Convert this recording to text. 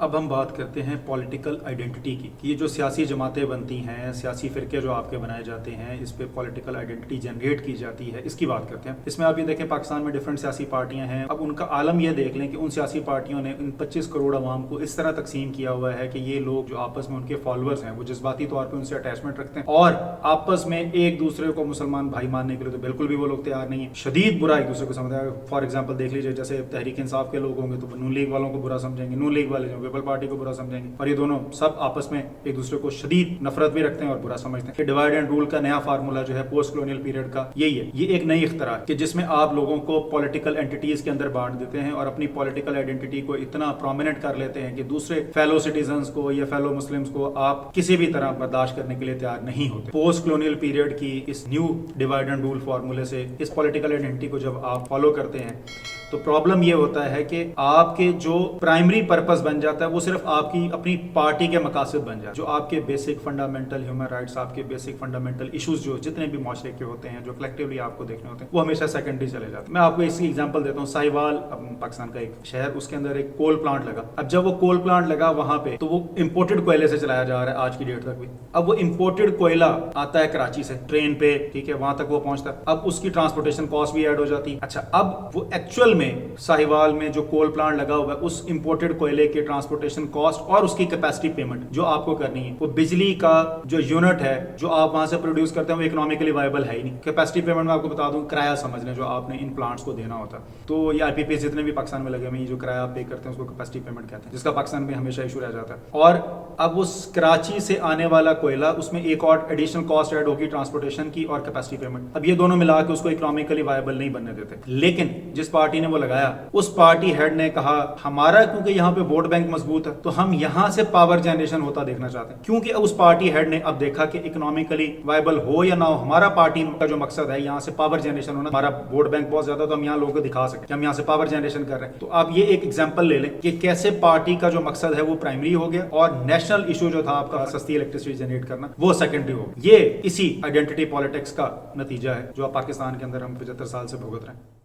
اب ہم بات کرتے ہیں پولیٹیکل آئیڈینٹی کی کہ یہ جو سیاسی جماعتیں بنتی ہیں، سیاسی فرقے جو آپ کے بنائے جاتے ہیں، اس پہ پولیٹیکل آئیڈینٹی جنریٹ کی جاتی ہے، اس کی بات کرتے ہیں۔ اس میں آپ یہ دیکھیں پاکستان میں ڈیفرنٹ سیاسی پارٹیاں ہیں۔ اب ان کا عالم یہ دیکھ لیں کہ ان سیاسی پارٹیوں نے ان 25 کروڑ عوام کو اس طرح تقسیم کیا ہوا ہے کہ یہ لوگ جو آپس میں ان کے فالوورز ہیں وہ جذباتی طور پہ ان سے اٹیچمنٹ رکھتے ہیں اور آپس میں ایک دوسرے کو مسلمان بھائی ماننے کے لیے تو بالکل بھی وہ لوگ تیار نہیں ہیں، شدید برا ایک دوسرے کو سمجھتے ہیں۔ فار ایگزامپل دیکھ لیجیے، جیسے تحریک انصاف کے لوگ ہوں گے تو نون لیگ والوں کو برا سمجھیں گے، نون لیگ والے جو پیپل پارٹی کو برا سمجھیں گے، اور یہ دونوں سب آپس میں ایک دوسرے کو شدید نفرت بھی رکھتے ہیں اور برا سمجھتے ہیں۔ کہ ڈیوائڈ اینڈ رول کا نیا فارمولا جو ہے پوسٹ کلونیل پیریڈ کا یہی ہے، یہ ایک نئی اختراع ہے کہ جس میں آپ لوگوں کو پولیٹیکل اینٹیز کے اندر بانٹ دیتے ہیں اور اپنی پولیٹیکل آئیڈینٹی کو اتنا پرومیننٹ کر لیتے ہیں کہ دوسرے فیلو سٹیزنز کو یا فیلو مسلمز کو آپ کسی بھی طرح برداشت کرنے کے لیے تیار نہیں ہوتے۔ پوسٹ کلونیل پیریڈ کی اس نیو ڈیوائڈ اینڈ رول فارمولے سے اس پولیٹیکل آئیڈینٹی کو جب آپ فالو کرتے ہیں تو پرابلم یہ ہوتا ہے کہ آپ کے جو پرائمری پرپس بن جاتا ہے وہ صرف آپ کی اپنی پارٹی کے مقاصد بن جاتا ہے۔ جو آپ کے بیسک فنڈامنٹل ہیومن رائٹس، آپ کے بیسک فنڈامنٹل ایشوز جو جتنے بھی معاشرے کے ہوتے ہیں، جو کلیکٹیولی آپ کو دیکھنے ہوتے ہیں، وہ ہمیشہ سیکنڈری چلے جاتے ہیں۔ میں آپ کو اس کی ایگزامپل دیتا ہوں۔ ساہیوال پاکستان کا ایک شہر، اس کے اندر ایک کول پلانٹ لگا۔ اب جب وہ کول پلانٹ لگا وہاں پہ تو وہ امپورٹڈ کوئلے سے چلایا جا رہا ہے آج کی ڈیٹ تک بھی۔ اب وہ امپورٹڈ کوئلہ آتا ہے کراچی سے ٹرین پہ، ٹھیک ہے، وہاں تک وہ پہنچتا ہے۔ اب اس کی ٹرانسپورٹیشن کاسٹ بھی ایڈ ہو جاتی ہے۔ اچھا، اب وہ ایکچوئل میں ساہیوال میں جو کول پلانٹ لگا ہوا ہے اس امپورٹڈ کوئلے کے ٹرانسپورٹیشن کاسٹ اور اس کی کیپیسٹی پیمنٹ جو آپ کو کرنی ہے، وہ بجلی کا جو یونٹ ہے جو آپ وہاں سے پروڈیوس کرتے ہیں وہ اکنامیکلی وائبل ہے ہی نہیں۔ کیپیسٹی پیمنٹ میں آپ کو بتا دوں کرایہ سمجھ لیں جو آپ نے ان پلانٹس کو دینا ہوتا ہے، تو یہ آئی پی پی جتنے بھی پاکستان میں لگے ہوئے ہیں، جو کرایہ آپ پے کرتے ہیں اس کو کیپیسٹی پیمنٹ کہتے ہیں، جس کا پاکستان میں ہمیشہ ایشو رہ جاتا ہے۔ اور اب اس کراچی سے آنے والا کوئلہ، اس میں ایک اور ایڈیشنل کاسٹ ایڈ ہوگی ٹرانسپورٹیشن کی اور کیپیسٹی پیمنٹ۔ اب یہ دونوں ملا کے اس کو اکنامیکلی وائبل نہیں بننے دیتے۔ لیکن جس پارٹی نے وہ لگایا اس پارٹی ہیڈ نے کہا ہمارا کیونکہ یہاں پہ ووٹ بینک مضبوط ہے تو ہم یہاں سے پاور جنریشن ہوتا دیکھنا چاہتے ہیں، کیونکہ اس پارٹی ہیڈ نے اب دیکھا کہ اکنامیکلی وائبل ہو یا نہ ہو، ہمارا پارٹی کا جو مقصد ہے یہاں سے پاور جنریشن ہونا، ہمارا ووٹ بینک بہت زیادہ تو ہم یہاں لوگوں کو دکھا سکیں کہ ہم یہاں سے پاور جنریشن کر رہے ہیں۔ تو آپ یہ ایک ایگزامپل لے لیں کہ کیسے پارٹی کا جو مقصد ہے وہ پرائمری ہو گیا اور نیشنل ایشو جو تھا آپ کا سستی الیکٹریسٹی جنریٹ کرنا وہ سیکنڈری ہو گیا۔ یہ اسی آئیڈینٹی پالیٹکس کا نتیجہ ہے جو آپ پاکستان کے اندر ہم 75 سال سے بھگت رہے ہیں۔